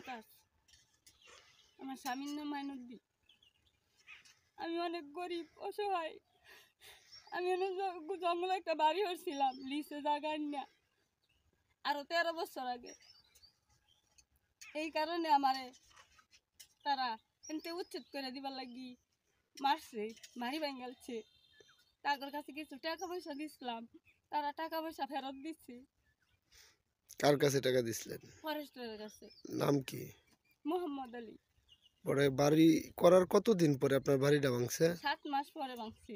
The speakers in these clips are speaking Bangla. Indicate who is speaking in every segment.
Speaker 1: 28। আমার স্বামীর নাম মাইনুদ্দিন। আমি অনেক গরিব অসহায়। আমি জঙ্গলে একটা বাড়ি হচ্ছিলাম লিসে জায়গা না আরো 13 বছর আগে। এই কারণে আমারে তারা এনতে উচ্ছেদ করে দিবার লাগি মারছে, মারি ভাঙালছে। তাদের কাছে কিছু টাকা পয়সা দিছিলাম, তারা টাকা পয়সা ফেরত দিচ্ছে।
Speaker 2: কার কাছে টাকা দিছিলেন?
Speaker 1: ফরেস্টের কাছে।
Speaker 2: নাম কি?
Speaker 1: মোহাম্মদ আলী।
Speaker 2: পরে বাড়ি করার কতদিন পরে আপনার বাড়িটা ভাঙছে?
Speaker 1: 7 মাস পরে ভাঙছে।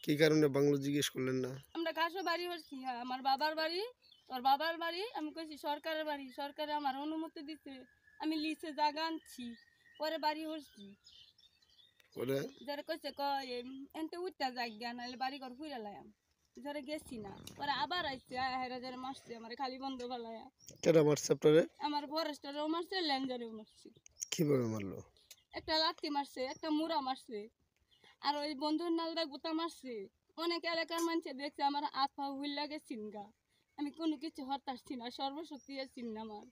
Speaker 2: কি কারণে বাংলো জিজ্ঞেস করলেন না?
Speaker 1: আমরা কাছে বাড়ি হচ্ছি, আমার বাবার বাড়ি, তোর বাবার বাড়ি। আমি কইছি সরকারের বাড়ি, সরকারে আমার অনুমতি দিতে আমি লিসে জায়গা আনছি, পরে বাড়ি হচ্ছি।
Speaker 2: পরে
Speaker 1: যারা কইছে এনতে উঠতে জায়গা নাহলে বাড়ি ঘর ফুইরা লাইম, যারা গেছি না। পরে আবার আইছে হেরা যারা মারছে আমার খালি বন্ধ ফেলায়া।
Speaker 2: কেটা মারছে আপনারে?
Speaker 1: আমার ফরেস্টারও মারছে, ল্যান্ডারেও মারছে।
Speaker 2: কিভাবে মারলো?
Speaker 1: একটা লাঠি মারছে, একটা মুড়া মারছে, আর ওই বন্ধুর নালদা গুতা মারছে। অনেক এলাকার মানুষ দেখছে আমার হাত পা হুইল্লা গেছিন গা। আমি কোনো কিছু হতাশছি না, সর্বশক্তি আছি না আমার।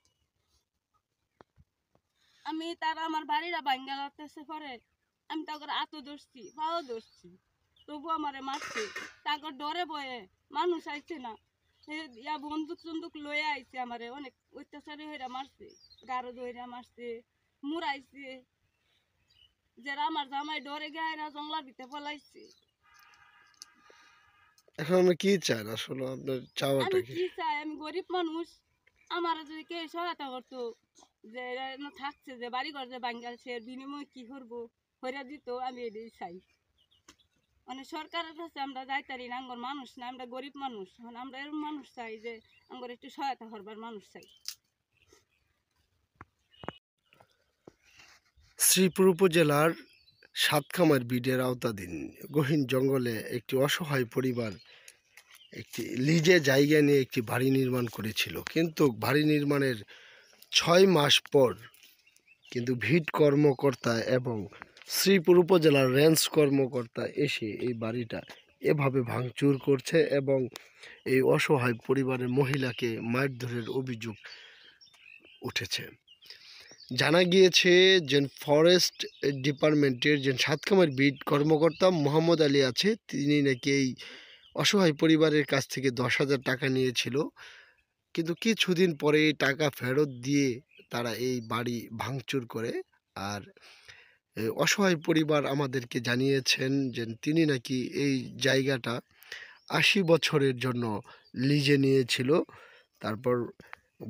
Speaker 1: আমি তারা আমার বাড়িরা ভাঙ্গা লাগতেছে পরে আমি তাকে হাতও ধরছি, পাও ধরছি, তবু আমারে মারছে। তাকে ডরে বয়ে মানুষ আইছে না, ইয়া বন্দুক টন্দুক লয়ে আইছে, আমারে অনেক অত্যাচারী হইরা মারছে, গারো ধইরা মারছে, মুড়াইছে। যারা আমার জামাই ডরে গায়রা জঙ্গলার ভিতরে পলাইছে।
Speaker 2: এখন আপনি কি চান আসলে? আপনার চাওয়াটা
Speaker 1: আমি
Speaker 2: কি?
Speaker 1: কি চাই? আমি গরিব মানুষ, আমার যদি কেউ সহায়তা করতো, যে থাকছে যে বাড়ি ঘর যে বাঙ্গালছে, এর বিনিময়ে কি করবো হইরা দিত, আমি এটাই চাই। মানে সরকারের কাছে আমরা যাইতারি না, আঙ্গর মানুষ না, আমরা গরিব মানুষ। আমরা এরকম মানুষ চাই যে আঙ্গর একটু সহায়তা করবার মানুষ চাই।
Speaker 2: শ্রীপুর উপজেলার সাতখামার বিডের আওতাধীন গহীন জঙ্গলে একটি অসহায় পরিবার একটি লিজে জায়গা নিয়ে একটি বাড়ি নির্মাণ করেছিল, কিন্তু বাড়ি নির্মাণের 6 মাস পর কিন্তু ভিট কর্মকর্তা এবং শ্রীপুর উপজেলার রেঞ্জ কর্মকর্তা এসে এই বাড়িটা এভাবে ভাঙচুর করছে এবং এই অসহায় পরিবারের মহিলাকে মারধরের অভিযোগ উঠেছে। জানা গিয়েছে যে ফরেস্ট ডিপার্টমেন্টের যে সাতখামার বিট কর্মকর্তা মোহাম্মদ আলী আছে, তিনি নাকি এই অসহায় পরিবারের কাছ থেকে 10,000 টাকা নিয়েছিল, কিন্তু কিছুদিন পরে এই টাকা ফেরত দিয়ে তারা এই বাড়ি ভাঙচুর করে। আর অসহায় পরিবার আমাদেরকে জানিয়েছেন যে তিনি নাকি এই জায়গাটা 80 বছরের জন্য লিজে নিয়েছিল, তারপর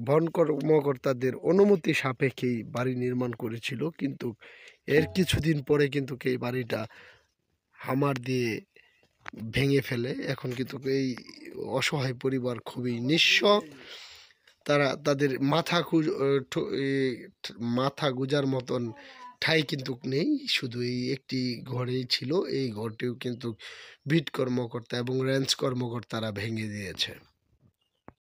Speaker 2: বন কর্মকর্তাদের অনুমতি সাপেক্ষেই বাড়ি নির্মাণ করেছিল, কিন্তু এর কিছুদিন পরে কিন্তু এই বাড়িটা হামার দিয়ে ভেঙে ফেলে। এখন কিন্তু এই অসহায় পরিবার খুবই নিঃস্ব, তারা তাদের মাথা গুজার মতন ঠাঁই কিন্তু নেই, শুধু এই একটি ঘরেই ছিল। এই ঘরটিও কিন্তু বিট কর্মকর্তা এবং রেঞ্জ কর্মকর্তারা ভেঙে দিয়েছে।